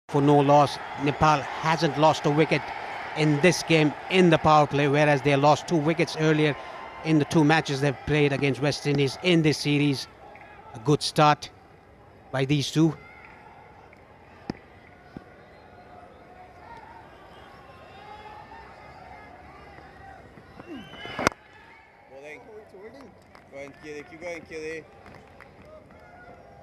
for no loss. Nepal hasn't lost a wicket in this game in the power play, whereas they lost 2 wickets earlier in the 2 matches they've played against West Indies in this series. A good start by these two.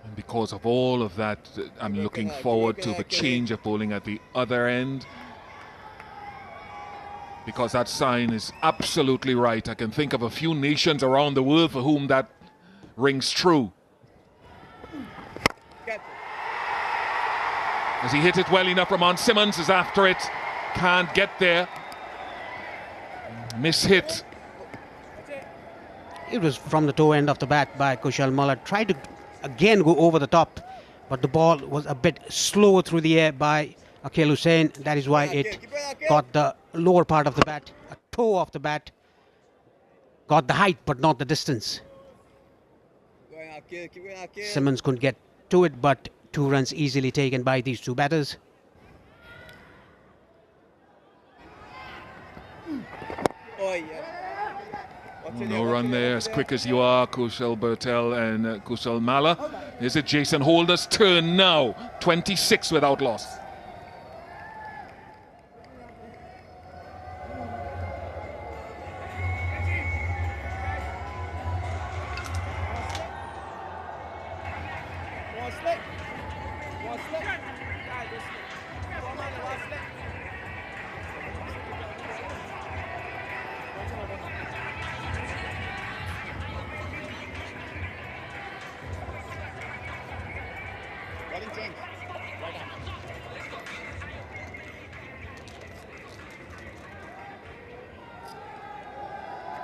And because of all of that, I'm looking forward to the change of bowling at the other end. Because that sign is absolutely right. I can think of a few nations around the world for whom that rings true. As he hit it well enough, Ramon Simmons is after it. Can't get there. Miss-hit. It was from the toe end of the bat by Kushal Malla. Tried to again go over the top, but the ball was a bit slow through the air by Akhil Hussain. That is why it got the lower part of the bat, a toe of the bat. Got the height, but not the distance. Simmons couldn't get to it, but 2 runs easily taken by these 2 batters. No run there, as quick as you are, Kushal Bertel and Kushal Malla. Is it Jason Holder's turn now? 26 without loss.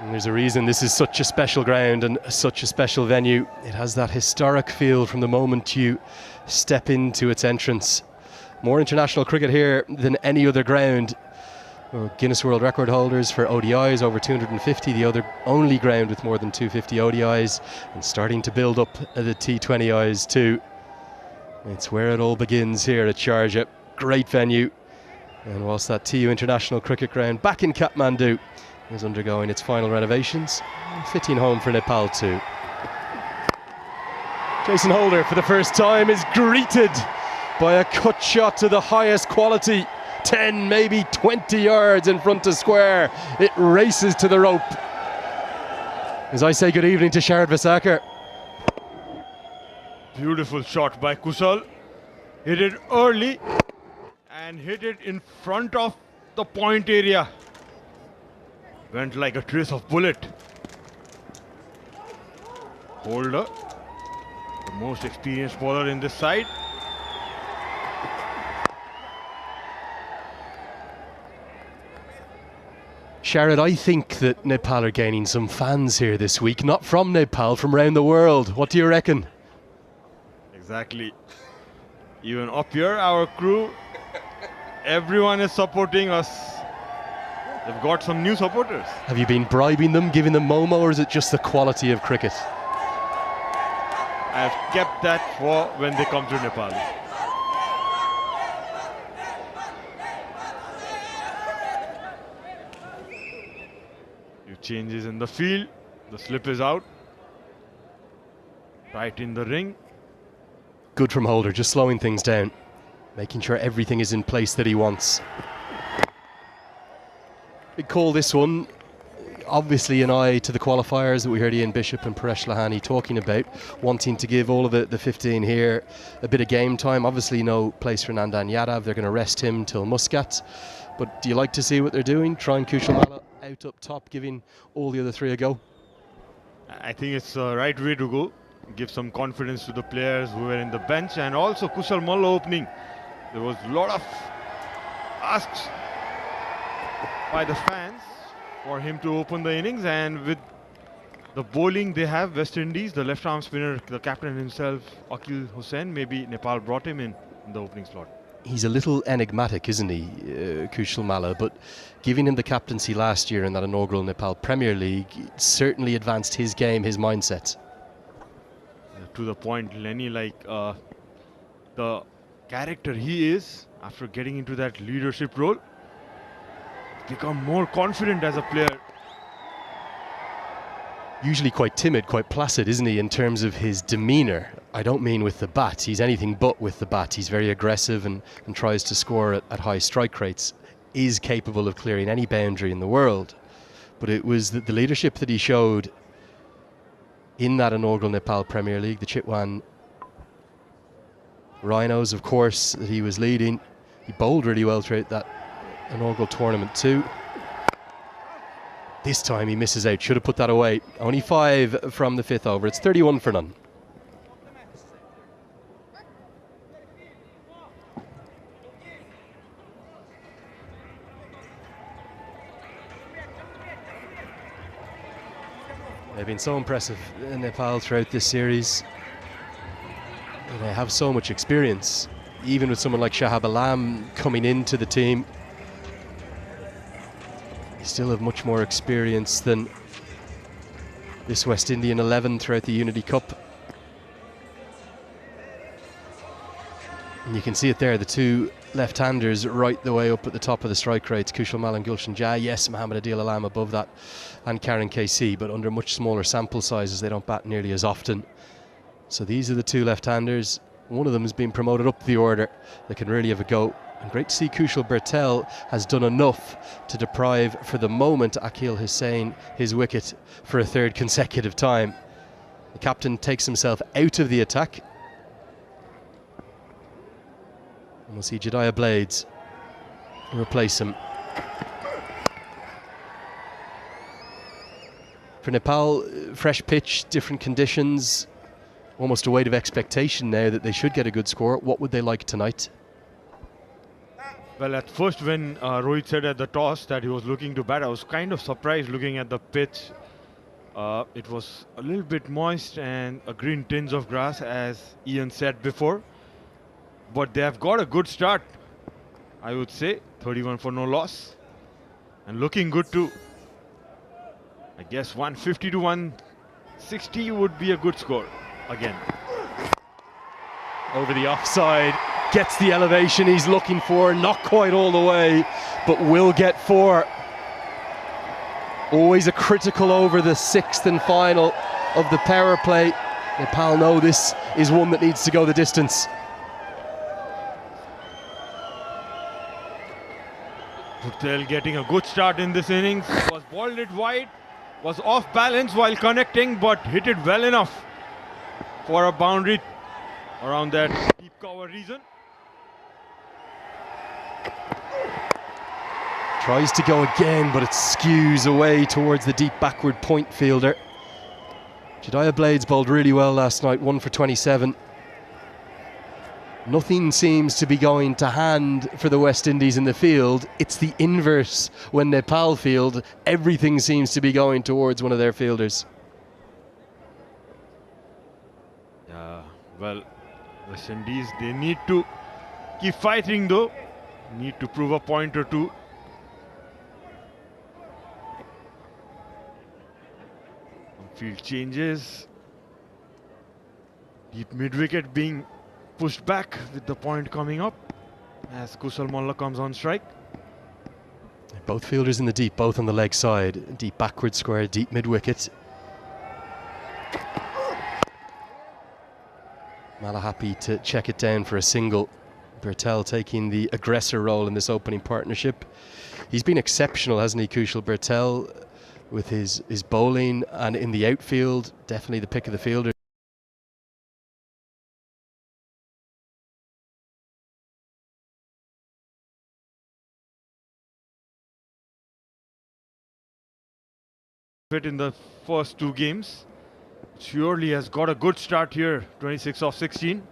And there's a reason this is such a special ground and such a special venue. It has that historic feel from the moment you step into its entrance. More international cricket here than any other ground. Guinness World Record holders for ODIs, over 250, the only ground with more than 250 ODIs, and starting to build up the T20Is too. It's where it all begins here at Sharjah. Great venue. And whilst that TU International Cricket Ground back in Kathmandu is undergoing its final renovations, fitting home for Nepal too. Jason Holder for the first time is greeted by a cut shot to the highest quality. 10, maybe 20 yards in front of square. It races to the rope. As I say good evening to Sharad Vasakar. Beautiful shot by Kushal. Hit it early and hit it in front of the point area. Went like a trace of bullet. Holder, the most experienced bowler in this side. Sharad, I think that Nepal are gaining some fans here this week, not from Nepal, from around the world. What do you reckon? Exactly. Even up here, our crew, everyone is supporting us. They've got some new supporters. Have you been bribing them, giving them Momo, or is it just the quality of cricket? I've kept that for when they come to Nepal. Few changes in the field. The slip is out. Right in the ring. Good from Holder, just slowing things down, making sure everything is in place that he wants. Big call this one. Obviously an eye to the qualifiers that we heard Ian Bishop and Paresh Lahani talking about, wanting to give all of the 15 here a bit of game time. Obviously no place for Nandan Yadav. They're going to rest him till Muscat. But do you like to see what they're doing? Trying Kushal Malla out up top, giving all the other 3 a go? I think it's the right way to go. Give some confidence to the players who were in the bench, and also Kushal Malla opening. There was a lot of asks by the fans for him to open the innings, and with the bowling they have, West Indies, the left arm spinner, the captain himself, Akhil Hussain, maybe Nepal brought him in the opening slot. He's a little enigmatic, isn't he, Kushal Malla, but giving him the captaincy last year in that inaugural Nepal Premier League certainly advanced his game, his mindset. To the point, Lenny, like the character he is after getting into that leadership role. Become more confident as a player. Usually quite timid, quite placid, isn't he, in terms of his demeanour? I don't mean with the bat. He's anything but with the bat. He's very aggressive and tries to score at high strike rates. Is capable of clearing any boundary in the world. But it was the leadership that he showed in that inaugural Nepal Premier League, the Chitwan Rhinos, of course, that he was leading. He bowled really well throughout that inaugural tournament too. This time he misses out, should have put that away. Only 5 from the 5th over, it's 31 for none. They've been so impressive in Nepal throughout this series. And they have so much experience, even with someone like Shahab Alam coming into the team. They still have much more experience than this West Indian 11 throughout the Unity Cup. And you can see it there, the two left-handers right the way up at the top of the strike rates, Kushal Mal and Gulshan Jha. Yes, Mohammad Adil Alam above that, and Karen KC, but under much smaller sample sizes. They don't bat nearly as often. So these are the two left-handers. One of them has been promoted up the order. They can really have a go. And great to see Kushal Bertel has done enough to deprive, for the moment, Akil Hussain his wicket for a 3rd consecutive time. The captain takes himself out of the attack. And we'll see Jediah Blades replace him. For Nepal, fresh pitch, different conditions, almost a weight of expectation now that they should get a good score. What would they like tonight? Well, at first when Rohit said at the toss that he was looking to bat, I was kind of surprised looking at the pitch. It was a little bit moist and a green tinge of grass, as Ian said before. But they have got a good start, I would say. 31 for no loss. And looking good too. I guess 150 to 160 would be a good score again. Over the offside, gets the elevation he's looking for, not quite all the way, but will get 4. Always a critical over, the 6th and final of the power play. Nepal know this is one that needs to go the distance. Bhurtel getting a good start in this innings. Was balled it wide, was off balance while connecting, but hit it well enough for a boundary around that deep cover region. Tries to go again, but it skews away towards the deep backward point fielder. Jediah Blades bowled really well last night, 1 for 27. Nothing seems to be going to hand for the West Indies in the field. It's the inverse when Nepal field. Everything seems to be going towards one of their fielders. Yeah, well, West Indies, they need to keep fighting though. Need to prove a point or two. Field changes. Deep mid-wicket being pushed back with the point coming up as Kushal Malla comes on strike. Both fielders in the deep, both on the leg side. Deep backward square, deep mid-wicket. Malla happy to check it down for a single. Bertel taking the aggressor role in this opening partnership. He's been exceptional, hasn't he, Kushal Bertel, with his bowling, and in the outfield, definitely the pick of the fielder. In the first 2 games, surely has got a good start here. 26 of 16.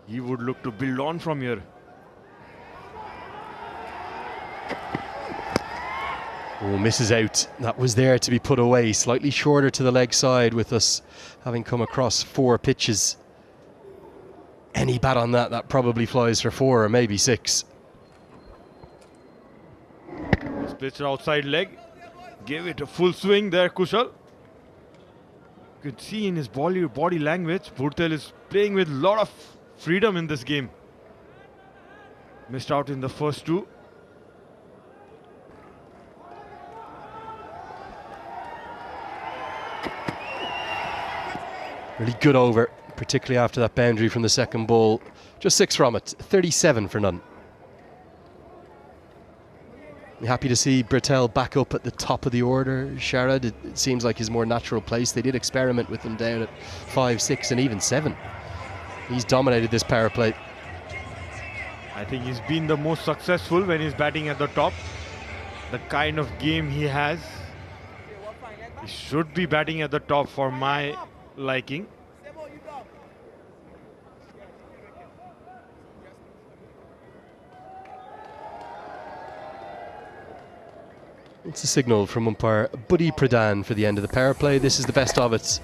He would look to build on from here. Oh, misses out. That was there to be put away. Slightly shorter to the leg side, with us having come across 4 pitches. Any bat on that, that probably flies for 4 or maybe 6. This pitch outside leg. Gave it a full swing there, Kushal. You could see in his body language, Bhurtel is playing with a lot of freedom in this game. Missed out in the first two. Really good over, particularly after that boundary from the second ball. Just 6 from it, 37 for none. You're happy to see Bertel back up at the top of the order, Sharad. It seems like his more natural place. They did experiment with him down at 5, 6 and even 7. He's dominated this power play. I think he's been the most successful when he's batting at the top. The kind of game he has, he should be batting at the top for my liking. It's a signal from umpire Buddy Pradhan for the end of the power play. This is the best of it.